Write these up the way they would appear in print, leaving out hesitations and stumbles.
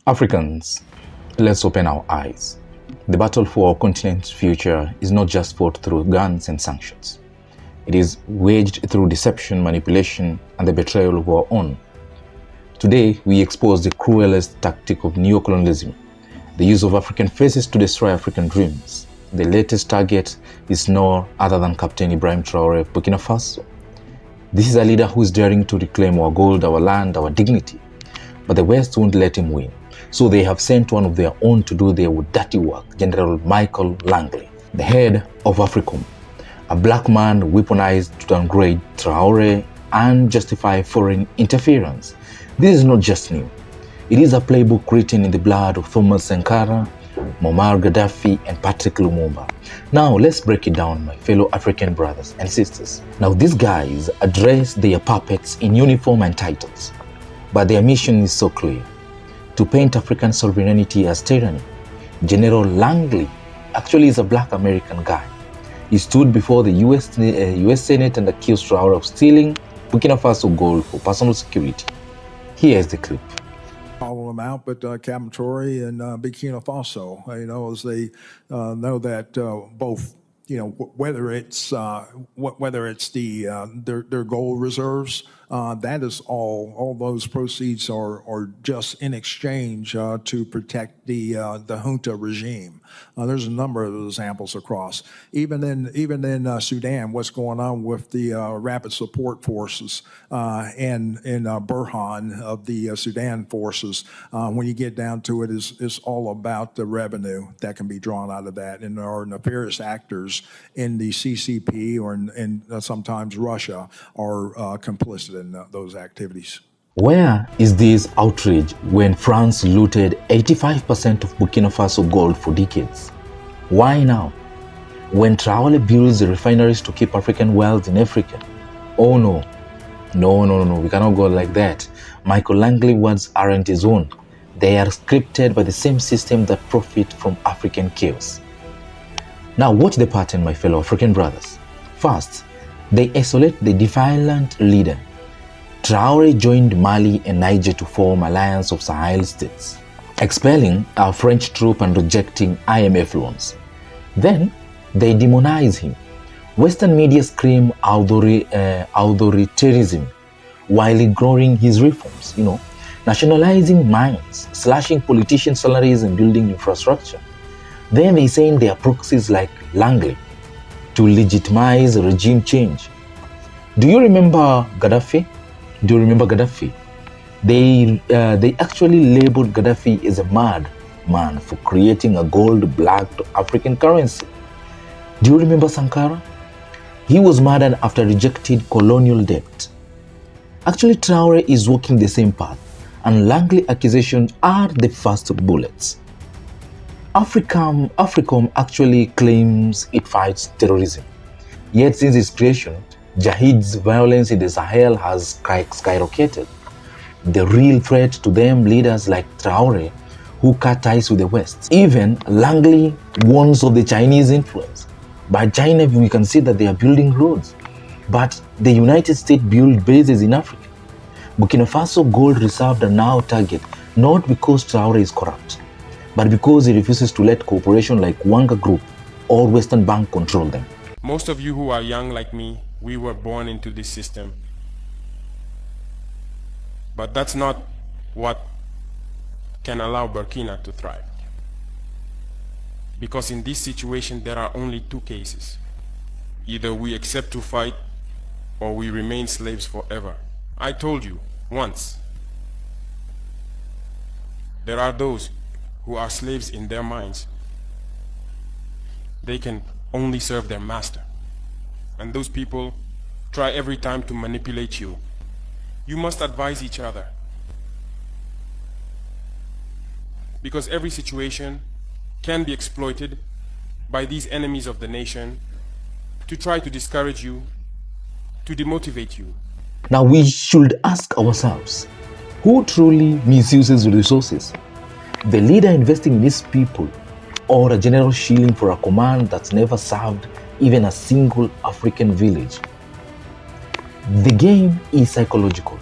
Africans, let's open our eyes. The battle for our continent's future is not just fought through guns and sanctions. It is waged through deception, manipulation, and the betrayal of our own. Today, we expose the cruelest tactic of neocolonialism, the use of African faces to destroy African dreams. The latest target is no other than Captain Ibrahim Traore of Burkinafaso. This is a leader who is daring to reclaim our gold, our land, our dignity. But the West won't let him win. So they have sent one of their own to do their dirty work, General Michael Langley, the head of AFRICOM, a black man weaponized to downgrade Traore and justify foreign interference. This is not just new. It is a playbook written in the blood of Thomas Sankara, Muammar Gaddafi, and Patrick Lumumba. Now let's break it down, my fellow African brothers and sisters. Now these guys address their puppets in uniform and titles, but their mission is so clear: to paint African sovereignty as tyranny. General Langley actually is a black American guy. He stood before the US Senate and accused Traore of stealing Burkina Faso gold for personal security. Here is the clip. Follow them out, but Captain Traore and Burkina Faso, as they know that both, whether it's their gold reserves, that is all those proceeds are just in exchange to protect the junta regime. There's a number of examples across. Even in Sudan, what's going on with the rapid support forces and in Burhan of the Sudan forces, when you get down to it, is all about the revenue that can be drawn out of that. And there are nefarious actors in the CCP or in sometimes Russia are complicit in those activities. Where is this outrage when France looted 85% of Burkina Faso gold for decades? Why now? When Traore builds the refineries to keep African wealth in Africa? Oh no. No, we cannot go like that. Michael Langley words aren't his own. They are scripted by the same system that profit from African chaos. Now watch the pattern, my fellow African brothers. First, they isolate the defiant leader. Traore joined Mali and Niger to form alliance of Sahel states, expelling our French troop and rejecting IMF loans. Then they demonize him. Western media scream authoritarianism while ignoring his reforms, nationalizing mines, slashing politicians' salaries and building infrastructure. Then they send their proxies like Langley to legitimize regime change. Do you remember Gaddafi? They actually labeled Gaddafi as a mad man for creating a gold-backed African currency. Do you remember Sankara? He was murdered after rejecting colonial debt. Actually, Traore is walking the same path, and Langley accusations are the first bullets. AFRICOM actually claims it fights terrorism. Yet since its creation, Jihad's violence in the Sahel has skyrocketed. The real threat to them leaders like Traore, who cut ties with the West. Even Langley warns of the Chinese influence. By China, we can see that they are building roads. But the United States build bases in Africa. Burkina Faso gold reserves are now target, not because Traore is corrupt, but because he refuses to let corporations like Wanga Group or Western Bank control them. Most of you who are young like me, we were born into this system. But that's not what can allow Burkina to thrive. Because in this situation, there are only two cases. Either we accept to fight, or we remain slaves forever. I told you once, there are those who are slaves in their minds. They can only serve their master. And those people try every time to manipulate you. You must advise each other. Because every situation can be exploited by these enemies of the nation to try to discourage you, to demotivate you. Now we should ask ourselves, who truly misuses resources? The leader investing in his people, or a general shilling for a command that's never served even a single African village? The game is psychological.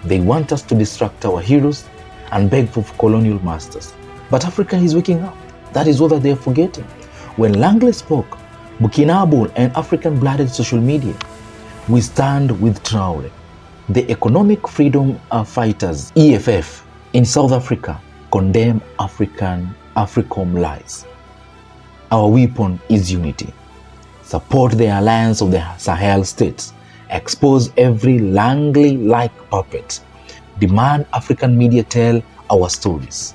They want us to distract our heroes and beg for colonial masters. But Africa is waking up. That is what they are forgetting. When Langley spoke, Burkinafaso and African-blooded social media, we stand with Traore. The Economic Freedom Fighters, EFF, in South Africa condemn AFRICOM lies. Our weapon is unity. Support the alliance of the Sahel states. Expose every Langley-like puppet. Demand African media tell our stories.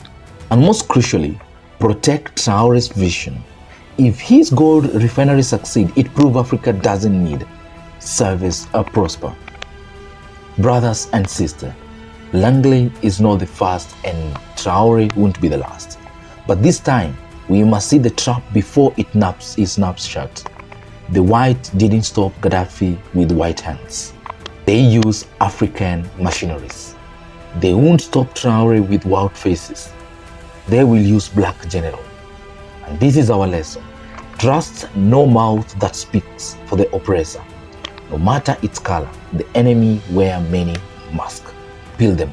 And most crucially, protect Traore's vision. If his gold refinery succeed, it proves Africa doesn't need service or prosper. Brothers and sisters, Langley is not the first and Traore won't be the last. But this time, we must see the trap before it snaps shut. The white didn't stop Gaddafi with white hands. They use African machineries. They won't stop Traore with wild faces. They will use black general. And this is our lesson. Trust no mouth that speaks for the oppressor. No matter its color, the enemy wear many masks. Peel them